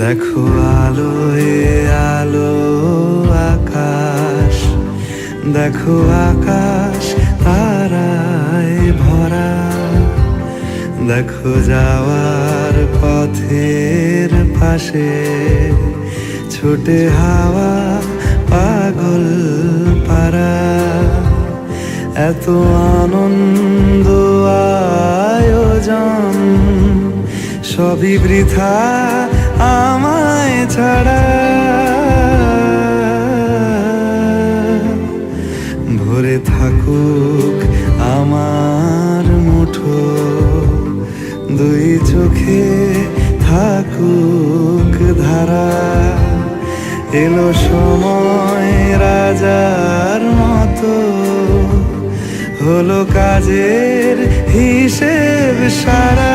দেখো আলোয় আলো আকাশ, দেখো আকাশ তারায় ভরা। দেখো যাওয়ার পথের পাশে ছোটে হাওয়া পাগল পারা। এত আনন্দ আয়োজন সবই বৃথা আমায় ছাড়া। ভরে থাকুক আমার মুঠো, দুই চোখে থাকুক ধারা। এলো সময় রাজার মতো, হলো কাজের হিসেব সারা।